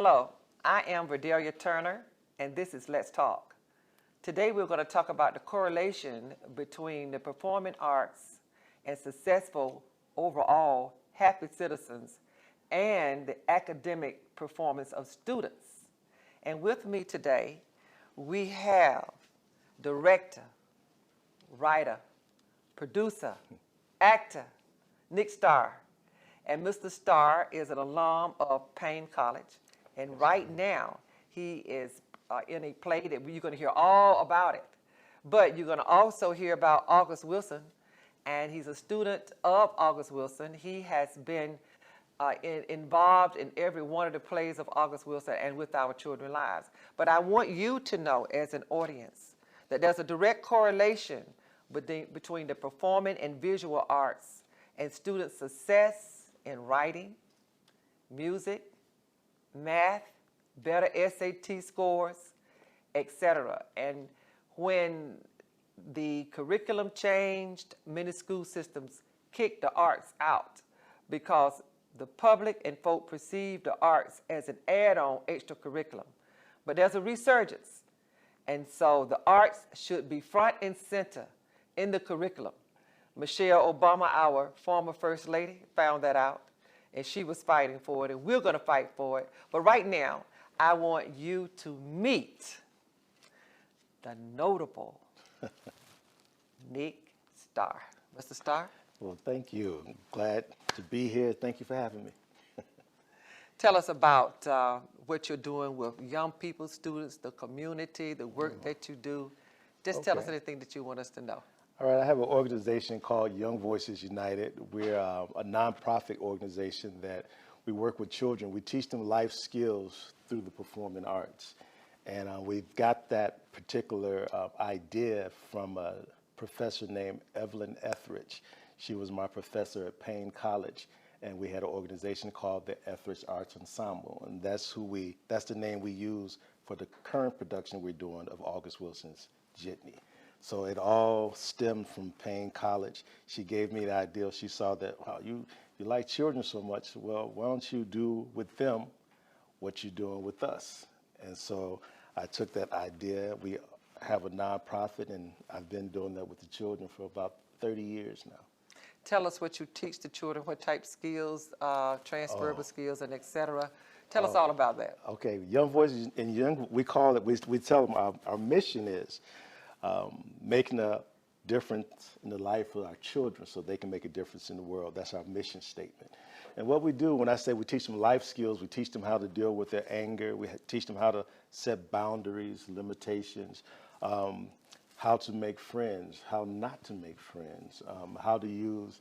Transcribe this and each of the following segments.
Hello, I am Verdaillia Turner, and this is Let's Talk. Today we're going to talk about the correlation between the performing arts and successful overall happy citizens and the academic performance of students. And with me today, we have director, writer, producer, actor, Nic Starr. And Mr. Starr is an alum of Payne College. And right now, he is in a play that you're going to hear all about it. But you're going to also hear about August Wilson. And he's a student of August Wilson. He has been involved in every one of the plays of August Wilson and with Our Children's Lives. But I want you to know as an audience that there's a direct correlation between the performing and visual arts and student success in writing, music, math, better SAT scores, etc. And when the curriculum changed, many school systems kicked the arts out because the public and folk perceive the arts as an add-on extracurriculum. But there's a resurgence. And so the arts should be front and center in the curriculum. Michelle Obama, our former First Lady, found that out, and she was fighting for it, and we're going to fight for it. But right now, I want you to meet the notable Nic Starr. Mr. Starr? Well, thank you. I'm glad to be here. Thank you for having me. Tell us about what you're doing with young people, students, the community, the work that you do. Just tell us anything that you want us to know. All right, I have an organization called Young Voices United. We're a nonprofit organization that we work with children. We teach them life skills through the performing arts. And we've got that particular idea from a professor named Evelyn Etheridge. She was my professor at Payne College, and we had an organization called the Etheridge Arts Ensemble, and that's the name we use for the current production we're doing of August Wilson's JITNEY. So it all stemmed from Payne College. She gave me the idea. She saw that, wow, you like children so much. Well, why don't you do with them what you're doing with us? And so I took that idea. We have a nonprofit, and I've been doing that with the children for about 30 years now. Tell us what you teach the children, what type skills, transferable skills, and et cetera. Tell us all about that. Okay, Young Voices, and we call it, we tell them our mission is making a difference in the life of our children so they can make a difference in the world. That's our mission statement. And what we do, when I say we teach them life skills, we teach them how to deal with their anger, we teach them how to set boundaries, limitations, how to make friends, how not to make friends, how to use,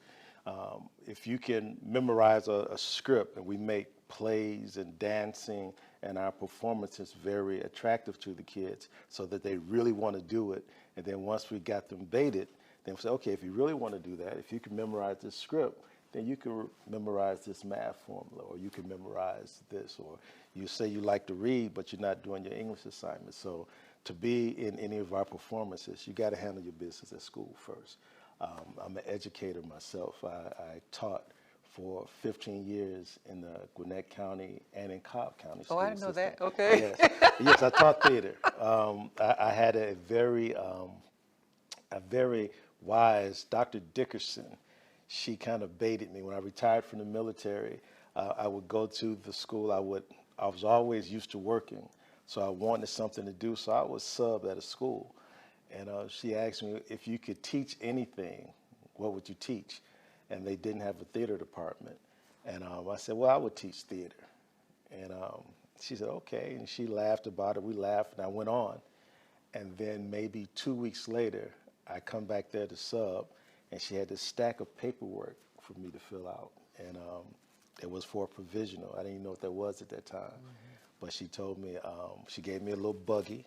if you can memorize a script, and we make plays and dancing and our performances very attractive to the kids so that they really want to do it. And then once we got them baited, then we say, okay, if you really want to do that, if you can memorize this script, then you can memorize this math formula, or you can memorize this, or you say you like to read, but you're not doing your English assignment. So to be in any of our performances, you got to handle your business at school first. I'm an educator myself. I taught for 15 years in the Gwinnett County and in Cobb County school Oh, I didn't know system. that. Okay. Yes, yes, I taught theater. I had a very wise Dr. Dickerson. She kind of baited me. When I retired from the military, I would go to the school. I was always used to working, so I wanted something to do. So I was sub at a school, and she asked me if you could teach anything, what would you teach? And they didn't have a theater department. And I said, well, I would teach theater. And she said, okay. And she laughed about it. We laughed, and I went on. And then maybe 2 weeks later, I come back there to sub, and she had this stack of paperwork for me to fill out. And it was for a provisional. I didn't even know what that was at that time. Mm-hmm. But she told me, she gave me a little buggy,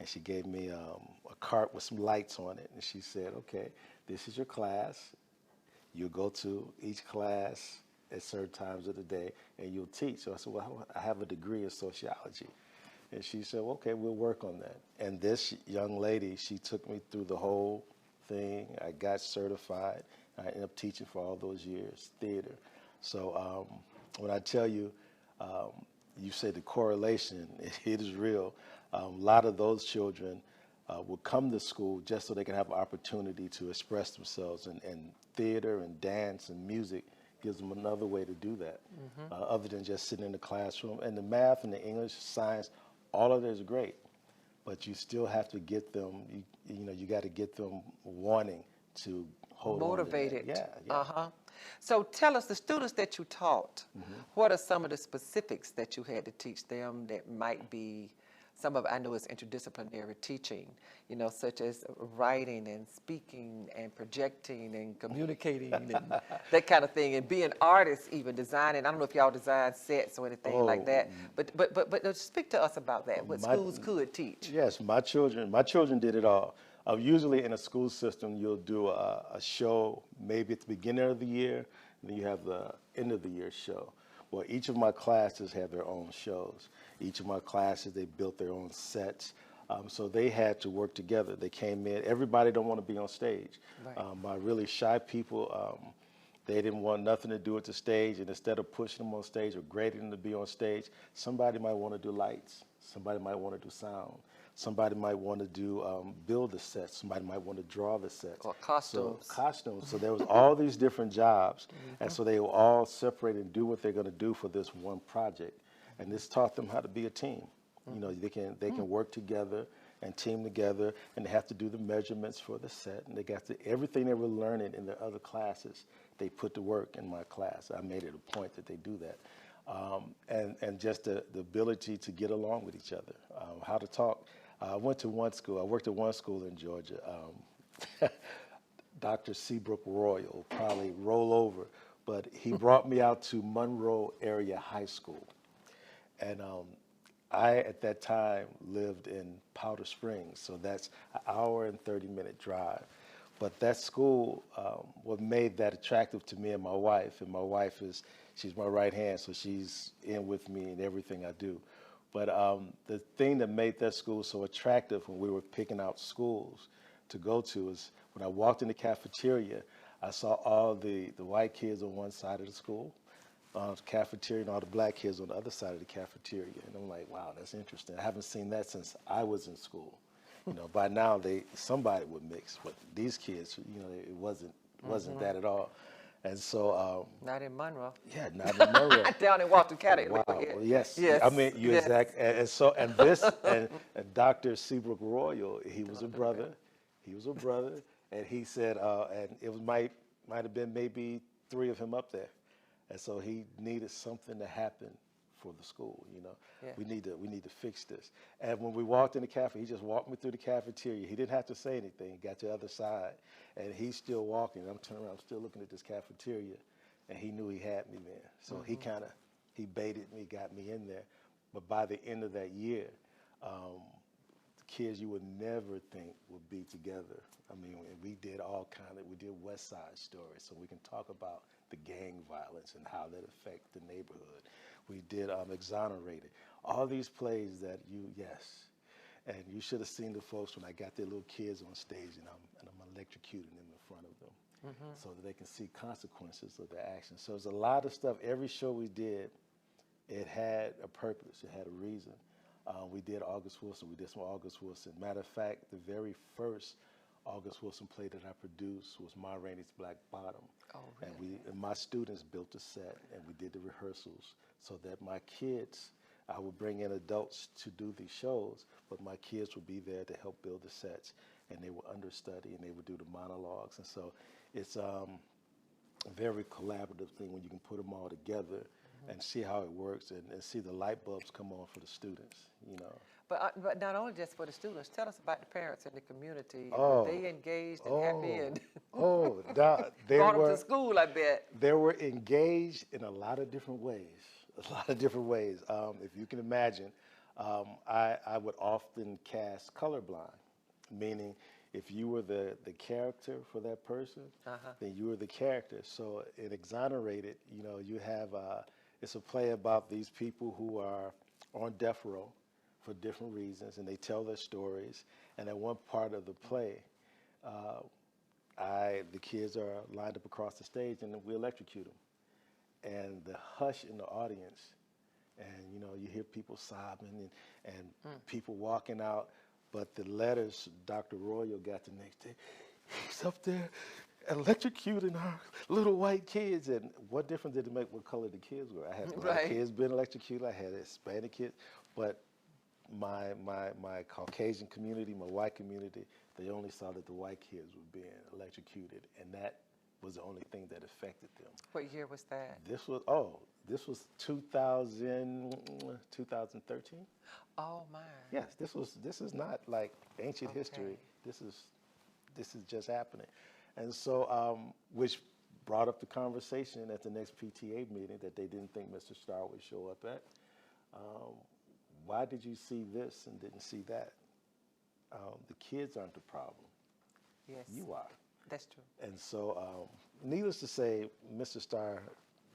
and she gave me a cart with some lights on it. And she said, okay, this is your class. You'll go to each class at certain times of the day, and you'll teach. So I said, well, I have a degree in sociology. And she said, well, okay, we'll work on that. And this young lady, she took me through the whole thing. I got certified. I ended up teaching for all those years, theater. So when I tell you, you say the correlation, it is real. A lot of those children will come to school just so they can have an opportunity to express themselves, and theater and dance and music gives them another way to do that, other than just sitting in the classroom. And the math and the English, science, all of it is great, but you still have to get them, you got to get them wanting to hold Motivated. on to that. Yeah. Uh-huh. So tell us, the students that you taught, what are some of the specifics that you had to teach them that might be some of, I know it's interdisciplinary teaching, such as writing and speaking and projecting and communicating and that kind of thing, and being artists, even designing. I don't know if y'all design sets or anything like that, but speak to us about that, what schools could teach. Yes, my children did it all. Usually in a school system, you'll do a show maybe at the beginning of the year, and then you have the end of the year show. Well, each of my classes had their own shows. Each of my classes, they built their own sets. So they had to work together. They came in, everybody don't want to be on stage. Right. My really shy people, they didn't want nothing to do with the stage, and instead of pushing them on stage or grading them to be on stage, somebody might want to do lights, somebody might want to do sound, somebody might want to do build the sets, somebody might want to draw the sets. Or costumes. So, costumes. So there was all these different jobs, and so they were all separated and do what they're going to do for this one project. And this taught them how to be a team. They can work together and team together, and they have to do the measurements for the set, and they got to, everything they were learning in their other classes, they put to work in my class. I made it a point that they do that. And just the ability to get along with each other, how to talk. I went to one school, I worked at one school in Georgia, Dr. Seabrook Royal, probably roll over, but he brought me out to Monroe Area High School. And I, at that time, lived in Powder Springs, so that's an hour and 30-minute drive. But that school, what made that attractive to me and my wife she's my right hand, so she's in with me in everything I do. But the thing that made that school so attractive when we were picking out schools to go to is when I walked in the cafeteria, I saw all the white kids on one side of the school, cafeteria, and all the black kids on the other side of the cafeteria. And I'm like, wow, that's interesting. I haven't seen that since I was in school. By now somebody would mix, but these kids, it wasn't that at all. And so Not in Monroe. yeah, not in Monroe. Down in Walton County. Wow. Well, yes. Yes. I mean, you Yes. exact. And so, and this, and Dr. Seabrook Royal, he was a brother. He was a brother, and he said, and it was might have been maybe 3 of him up there, and so he needed something to happen for the school. Yeah. We need to fix this. And when we walked in the cafe, he just walked me through the cafeteria. He didn't have to say anything. He got to the other side, and he's still walking. I'm turning around, I'm still looking at this cafeteria, and he knew he had me there. So he baited me, got me in there. But by the end of that year, the kids you would never think would be together. I mean, we did we did West Side Story, so we can talk about the gang violence and how that affects the neighborhood. We did Exonerated. All these plays that yes. And you should have seen the folks when I got their little kids on stage, and I'm electrocuting them in front of them so that they can see consequences of their actions. So there's a lot of stuff. Every show we did, it had a purpose. It had a reason. We did August Wilson. We did some August Wilson. Matter of fact, the very first August Wilson play that I produced was Ma Rainey's Black Bottom. Oh, really? And my students built a set, and we did the rehearsals so that my kids, I would bring in adults to do these shows, but my kids would be there to help build the sets, and they would understudy, and they would do the monologues. And so it's a very collaborative thing when you can put them all together and see how it works, and see the light bulbs come on for the students, But not only just for the students, tell us about the parents in the community. Oh. Were they engaged and happy and They brought them were. to school, I bet. They were engaged in a lot of different ways. If you can imagine, I would often cast colorblind, meaning if you were the character for that person, then you were the character. So in Exonerated, you have, it's a play about these people who are on death row for different reasons, and they tell their stories. And at one part of the play, the kids are lined up across the stage, and we electrocute them. And the hush in the audience And, you know, you hear people sobbing and people walking out. But the letters Dr. Royal got the next day, he's up there electrocuting our little white kids. And what difference did it make what color the kids were? I had black kids being electrocuted. I had Hispanic kids. But my Caucasian community, my white community, they only saw that the white kids were being electrocuted. And that was the only thing that affected them. What year was that? This was 2013. Oh my. Yes, this is not like ancient history. This is just happening. And so, which brought up the conversation at the next PTA meeting that they didn't think Mr. Starr would show up at. Why did you see this and didn't see that? The kids aren't the problem. Yes. You are. That's true. And so, needless to say, Mr. Starr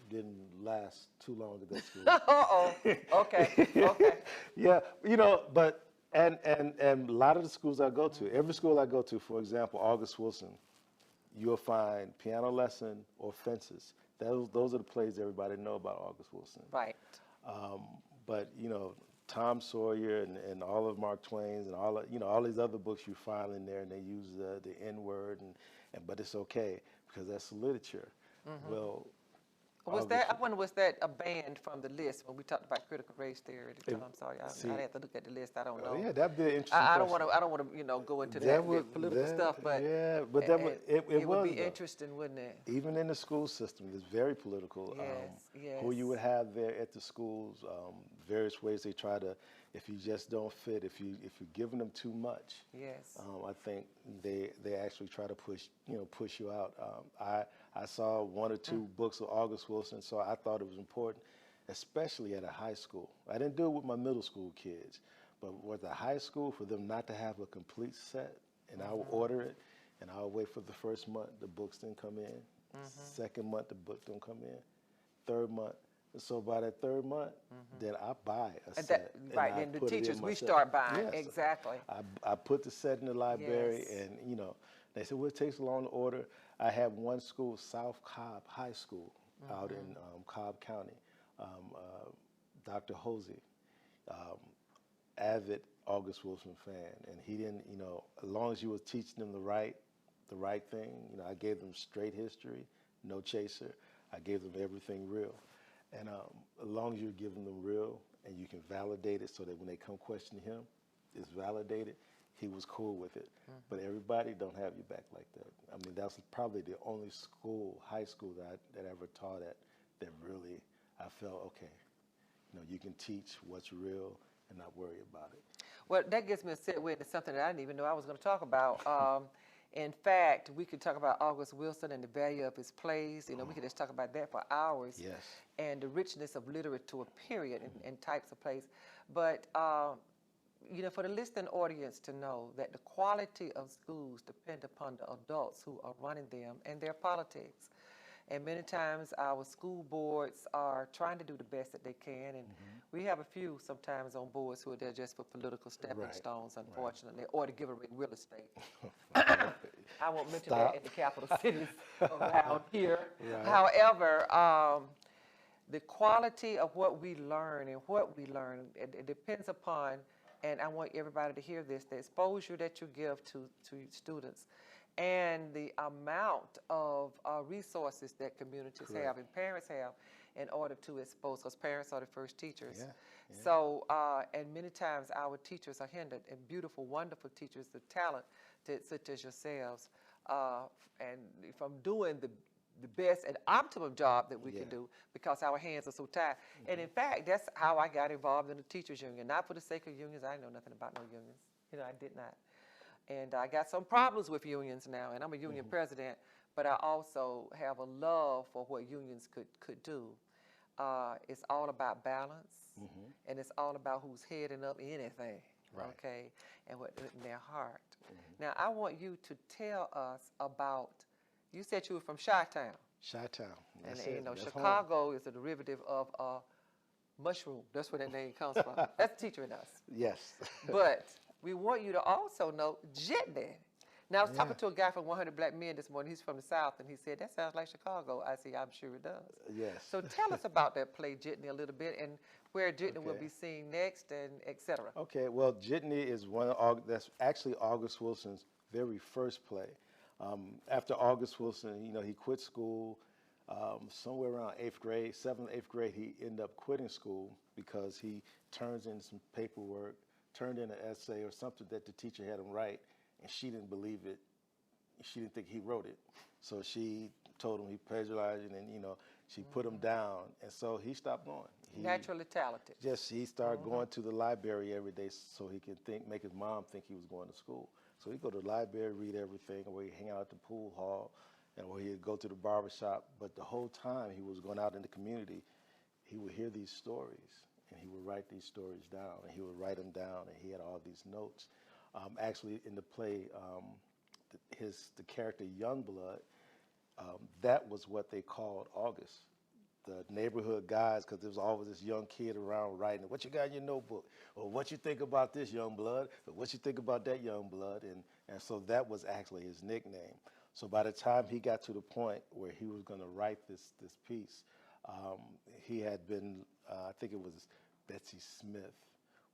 didn't last too long to go to school. Uh-oh. Okay. Okay. Yeah, you know, but and a lot of the schools I go to, every school I go to, for example, August Wilson, you'll find piano lesson or fences. Those are the plays everybody know about August Wilson. Right. But you know, Tom Sawyer and all of Mark Twain's and all these other books you find in there, and they use the N word but it's okay because that's literature. Well, Was that? I wonder, was that a band from the list when we talked about critical race theory? I'm sorry, I had to look at the list. I don't know. Yeah, that'd be an interesting. I don't want to, go into that political stuff, but yeah, but it would be interesting, wouldn't it? Even in the school system, it's very political. Yes, yes. Who you would have there at the schools, various ways they try to. If you just don't fit, if you're giving them too much, yes, I think they actually try to push you out. I saw one or two books of August Wilson, so I thought it was important, especially at a high school. I didn't do it with my middle school kids, but with the high school, for them not to have a complete set, and I would order it, and I would wait for the first month, the books didn't come in. Second month, the book don't come in. Third month. So by that third month, then I buy a set. Right, then the teachers, we start buying. Yes. Exactly. I put the set in the library, yes. and they said, well, it takes a long to order. I had one school, South Cobb High School, out in Cobb County. Dr. Hosey, avid August Wilson fan, and he didn't, as long as you were teaching them the right thing, I gave them straight history, no chaser. I gave them everything real. And as long as you're giving them real and you can validate it so that when they come question him, it's validated, he was cool with it. But everybody don't have your back like that. I mean, that's probably the only high school that ever taught that really I felt, okay, you can teach what's real and not worry about it. Well, that gets me a segue into something that I didn't even know I was going to talk about. In fact, we could talk about August Wilson and the value of his plays. We could just talk about that for hours. Yes. And the richness of literature, period, and types of plays. But, for the listening audience to know that the quality of schools depend upon the adults who are running them and their politics. And many times our school boards are trying to do the best that they can, and we have a few sometimes on boards who are there just for political stepping stones, unfortunately, or to give away real estate. I won't mention that in the capital cities around here. Right. However, the quality of what we learn it depends upon, and I want everybody to hear this, the exposure that you give to students, and the amount of resources that communities have and parents have in order to expose, because parents are the first teachers. Yeah. So, and many times our teachers are hindered, and beautiful, wonderful teachers of talent, such as yourselves, and from doing the best and optimum job that we can do, because our hands are so tied. And in fact, that's how I got involved in the teachers union. Not for the sake of unions. I know nothing about no unions. I did not. And I got some problems with unions now, and I'm a union president, but I also have a love for what unions could do. It's all about balance, and it's all about who's heading up anything, okay, and what's in their heart. Now, I want you to tell us about, you said you were from Chi-Town. Chi-Town. And Chicago is a derivative of mushroom. That's where that name comes from. That's the teacher in us. Yes. But we want you to also know JITNEY. Now, I was Yeah. talking to a guy from 100 Black Men this morning. He's from the South, and he said, that sounds like Chicago. I said, I'm sure it does. Yes. So tell us about that play, Jitney, a little bit, and where Jitney will Okay. be seen next, and et cetera. Okay, well, Jitney is that's actually August Wilson's very first play. After August Wilson, he quit school somewhere around 8th grade, 7th, 8th grade. He ended up quitting school because he turns in some paperwork, turned in an essay or something that the teacher had him write, and she didn't believe it. She didn't think he wrote it. So she told him he plagiarized it, and she put him down, and so he stopped going. Naturally talented. He started going to the library every day so he could make his mom think he was going to school. So he'd go to the library, read everything, or he'd hang out at the pool hall, and or he'd go to the barber shop. But the whole time he was going out in the community, he would hear these stories, and he would write these stories down, and he would write them down, and he had all these notes. Actually, in the play, the character Youngblood, that was what they called August. The neighborhood guys, because there was always this young kid around writing, what you got in your notebook? Or what you think about this, young blood? Or what you think about that, young blood? And so that was actually his nickname. So by the time he got to the point where he was going to write this piece, he had been, I think it was Betsy Smith,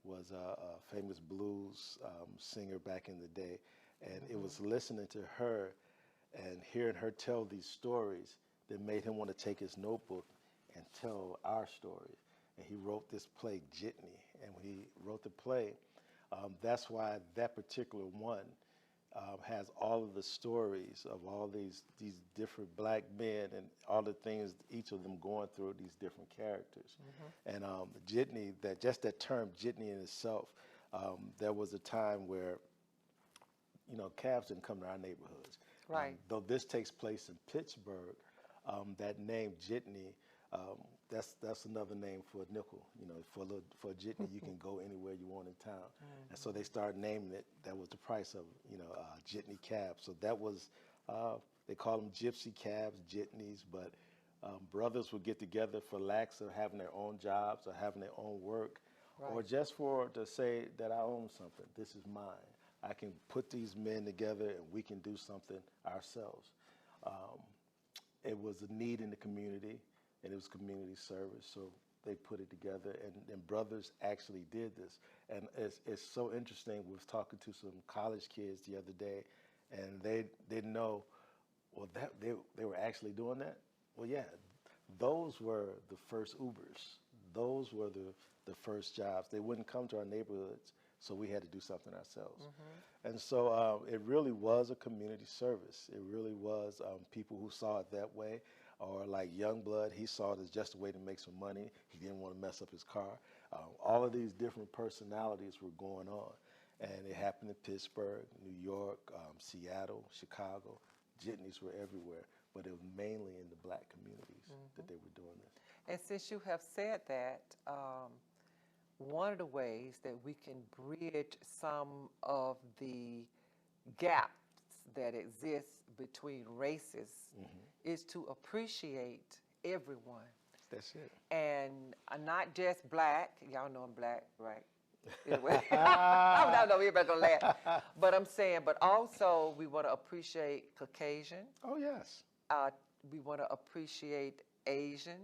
was a famous blues singer back in the day. And it was listening to her and hearing her tell these stories that made him want to take his notebook and tell our story. And he wrote this play, Jitney. And when he wrote the play, that's why that particular one has all of the stories of all these different black men and all the things each of them going through, these different characters. And Jitney, just that term, Jitney in itself, there was a time where cabs didn't come to our neighborhoods. Right. Though this takes place in Pittsburgh, that name Jitney, that's another name for a nickel. For a jitney, you can go anywhere you want in town. And so they started naming it. That was the price of jitney cabs. So that was, they call them gypsy cabs, jitneys, but brothers would get together for lacks of having their own jobs or having their own work, or just to say that I own something. This is mine. I can put these men together and we can do something ourselves. It was a need in the community, and it was community service, so they put it together, and brothers actually did this. And it's so interesting. We was talking to some college kids the other day, and they didn't know, well, that they were actually doing that? Well, yeah, those were the first Ubers. Those were the first jobs. They wouldn't come to our neighborhoods, so we had to do something ourselves. And so it really was a community service. It really was people who saw it that way, or like Youngblood, he saw it as just a way to make some money. He didn't want to mess up his car. All of these different personalities were going on, and it happened in Pittsburgh, New York, Seattle, Chicago. Jitneys were everywhere, but it was mainly in the black communities that they were doing this. And since you have said that, one of the ways that we can bridge some of the gaps that exist between races is to appreciate everyone. That's it. And not just black. Y'all know I'm black, right? Anyway, I know everybody's gonna laugh. But I'm saying, but also we want to appreciate Caucasian. Oh, yes. We want to appreciate Asian.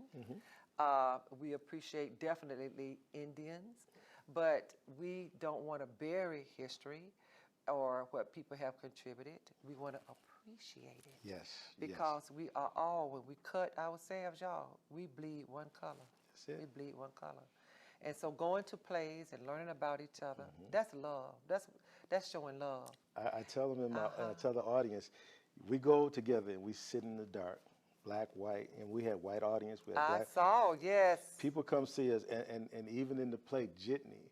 We appreciate definitely Indians, but we don't want to bury history or what people have contributed. We want to appreciate it. Yes. Because we are all, when we cut ourselves, y'all, we bleed one color. That's it. We bleed one color. And so going to plays and learning about each other, that's love. That's showing love. I tell them I tell the audience, we go together and we sit in the dark, black, white, and we had white audience. We had I black. saw, yes. People come see us, and even in the play Jitney,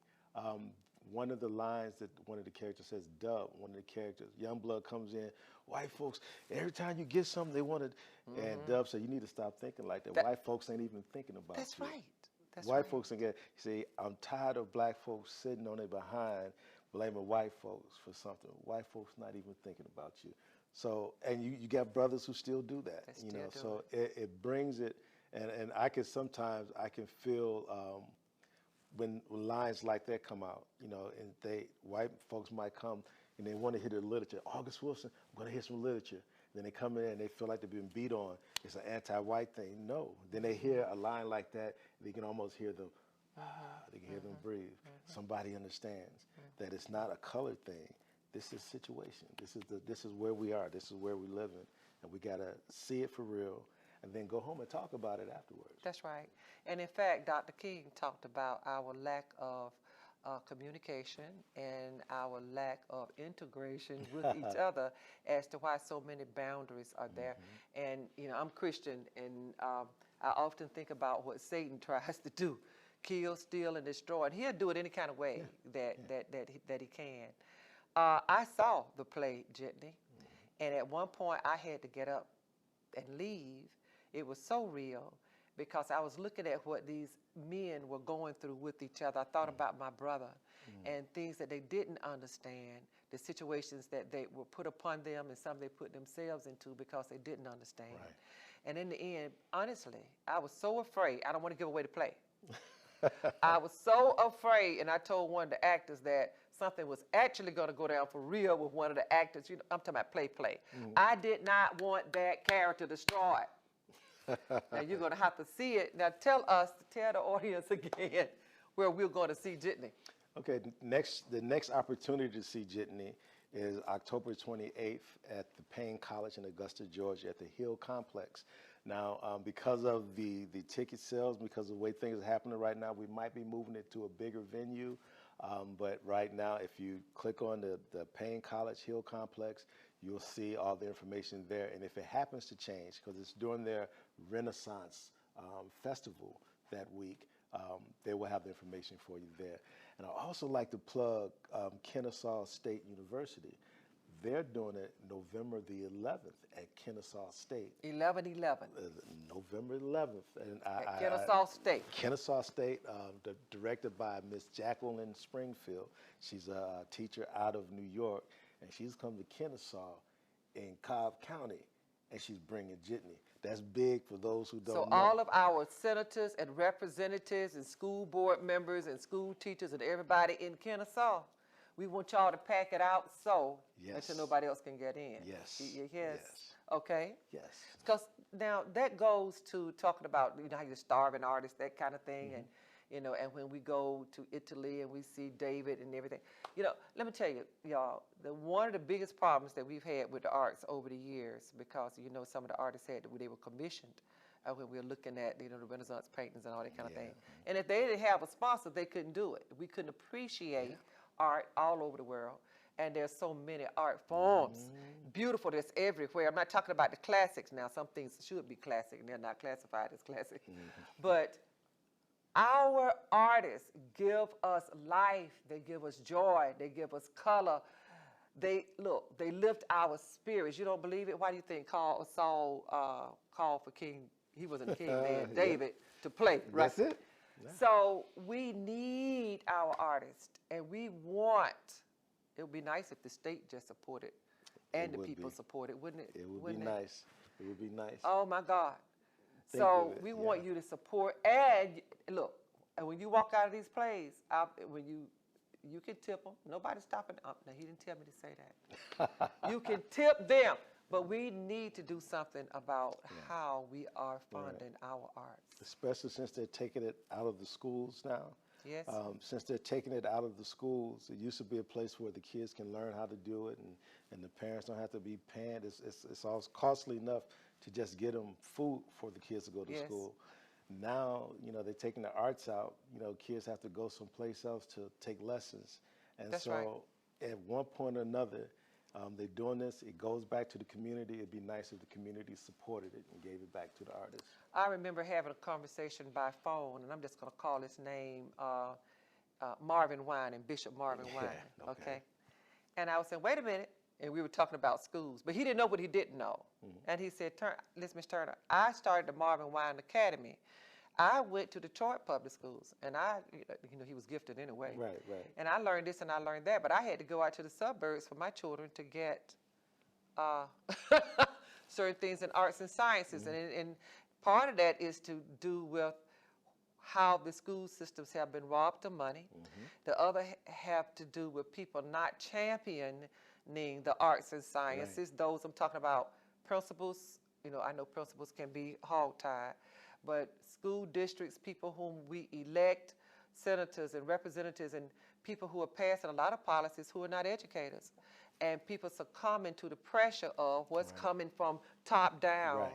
one of the lines that one of the characters says, Dub, one of the characters, Youngblood comes in, white folks, every time you get something they wanted, and Dub said, you need to stop thinking like that. White folks ain't even thinking about That's you. right. That's White right. folks, again, see, I'm tired of black folks sitting on their behind blaming white folks for something. White folks not even thinking about you. So, and you got brothers who still do that, They you still know. do So it brings it, and I can sometimes feel when lines like that come out, you know, and white folks might come and they want to hear the literature. August Wilson, I'm going to hear some literature. Then they come in and they feel like they've been beat on. It's an anti-white thing. No. Then they hear a line like that, they can almost hear them. They can hear them breathe. Somebody understands that it's not a colored thing. This is situation. This is where we are. This is where we live in, and we gotta see it for real, and then go home and talk about it afterwards. That's right. And in fact, Dr. King talked about our lack of communication and our lack of integration with each other as to why so many boundaries are there. And you know, I'm Christian, and I often think about what Satan tries to do: kill, steal, and destroy. And he'll do it any kind of way that he can. I saw the play JITNEY, and at one point I had to get up and leave. It was so real because I was looking at what these men were going through with each other. I thought about my brother and things that they didn't understand, the situations that they were put upon them, and some they put themselves into because they didn't understand. Right. And in the end, honestly, I was so afraid. I don't want to give away the play. I was so afraid, and I told one of the actors that something was actually going to go down for real with one of the actors. You know, I'm talking about play. I did not want that character destroyed. Now you're going to have to see it. Now tell the audience again where we're going to see JITNEY. Okay, the next opportunity to see JITNEY is October 28th at the Payne College in Augusta, Georgia, at the Hill Complex. Now, because of the ticket sales, because of the way things are happening right now, we might be moving it to a bigger venue. But right now, if you click on the Payne College Hill Complex, you'll see all the information there. And if it happens to change, because it's during their Renaissance festival that week, they will have the information for you there. And I also like to plug Kennesaw State University. They're doing it November the 11th at Kennesaw State. 11/11. November 11th. And At Kennesaw State. Kennesaw State, directed by Miss Jacqueline Springfield. She's a teacher out of New York, and she's come to Kennesaw in Cobb County, and she's bringing JITNEY. That's big for those who don't know. So all of our senators and representatives and school board members and school teachers and everybody in Kennesaw, we want y'all to pack it out until nobody else can get in. Yes. Yes. Okay. Yes. Because now that goes to talking about, you know, how you're starving artists, that kind of thing, and you know, and when we go to Italy and we see David and everything, you know, let me tell you, y'all, one of the biggest problems that we've had with the arts over the years, because you know some of the artists they were commissioned when we were looking at, you know, the Renaissance paintings and all that kind of thing, and if they didn't have a sponsor, they couldn't do it. We couldn't appreciate art all over the world. And there's so many art forms, beautiful, that's everywhere. I'm not talking about the classics now. Some things should be classic, and they're not classified as classic. But our artists give us life, they give us joy, they give us color. They lift our spirits. You don't believe it? Why do you think Saul called for King, he wasn't king then, David, to play, right? That's it. Yeah. So we need our artists, and we want, it would be nice if the state just supported and the people supported, wouldn't it? It would be nice. It would be nice. Oh my God. So we want you to support, and look, and when you walk out of these plays, when you can tip them. Nobody's stopping. Now, he didn't tell me to say that. You can tip them. But we need to do something about how we are funding our arts. Especially since they're taking it out of the schools now. Yes. Since they're taking it out of the schools, it used to be a place where the kids can learn how to do it, and the parents don't have to be paying. It's all costly enough to just get them food for the kids to go to school. Now, you know, they're taking the arts out. You know, kids have to go someplace else to take lessons. And at one point or another, they're doing this. It goes back to the community. It'd be nice if the community supported it and gave it back to the artists. I remember having a conversation by phone, and I'm just going to call his name Marvin Wine, and Bishop Marvin Wine, okay? And I was saying, wait a minute, and we were talking about schools, but he didn't know what he didn't know. And he said, listen, Mr. Turner, I started the Marvin Wine Academy. I went to Detroit public schools, and you know, he was gifted anyway. Right. And I learned this and I learned that, but I had to go out to the suburbs for my children to get certain things in arts and sciences. And part of that is to do with how the school systems have been robbed of money. The other have to do with people not championing the arts and sciences. Those I'm talking about principals. You know, I know principals can be hog-tied, but school districts, people whom we elect, senators and representatives, and people who are passing a lot of policies who are not educators, and people succumbing to the pressure of what's coming from top down.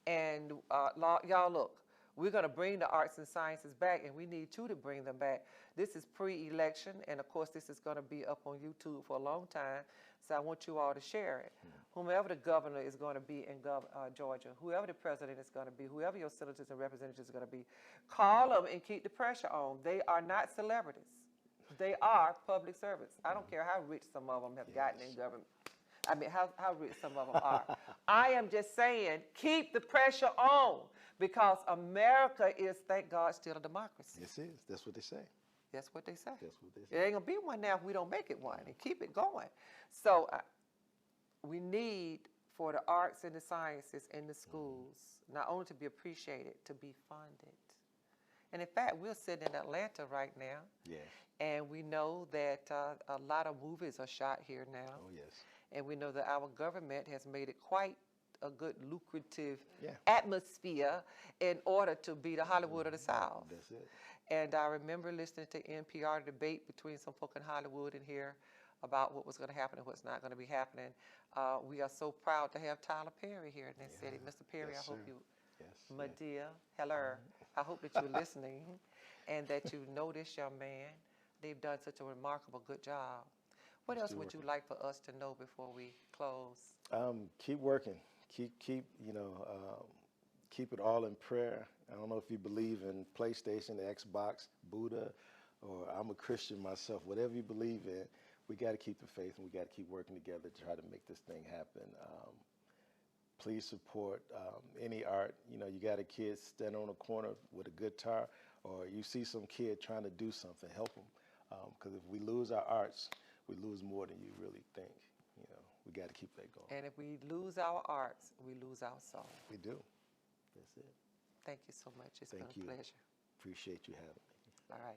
And y'all look, we're going to bring the arts and sciences back, and we need you to bring them back. This is pre-election, and of course this is going to be up on YouTube for a long time, so I want you all to share it. Whomever the governor is going to be in Georgia, whoever the president is going to be, whoever your senators and representatives are going to be, call them and keep the pressure on. They are not celebrities. They are public servants. I don't care how rich some of them have gotten in government. I mean, how rich some of them are. I am just saying, keep the pressure on, because America is, thank God, still a democracy. Yes, it is. That's what they say. That's what they say. That's what they It say. ain't gonna be one now if we don't make it one, and keep it going. So we need for the arts and the sciences in the schools, not only to be appreciated, to be funded. And in fact, we're sitting in Atlanta right now. Yes. And we know that a lot of movies are shot here now. Oh, yes. And we know that our government has made it quite a good, lucrative Yeah. atmosphere in order to be the Hollywood of the South. That's it. And I remember listening to NPR debate between some folk in Hollywood and here about what was going to happen and what's not going to be happening. We are so proud to have Tyler Perry here in this city. Mr. Perry, Yes, I hope sir. you, Yes. my dear, hello. I hope that you're listening and that you know this young man. They've done such a remarkable, good job. What else would you like for us to know before we close? Keep working. Keep it all in prayer. I don't know if you believe in PlayStation, Xbox, Buddha, or I'm a Christian myself. Whatever you believe in, we got to keep the faith, and we got to keep working together to try to make this thing happen. Please support any art. You know, you got a kid standing on a corner with a guitar, or you see some kid trying to do something, help them. Because if we lose our arts, we lose more than you really think. You know, we got to keep that going. And if we lose our arts, we lose our soul. We do. That's it. Thank you so much. It's been a pleasure. Appreciate you having me. All right.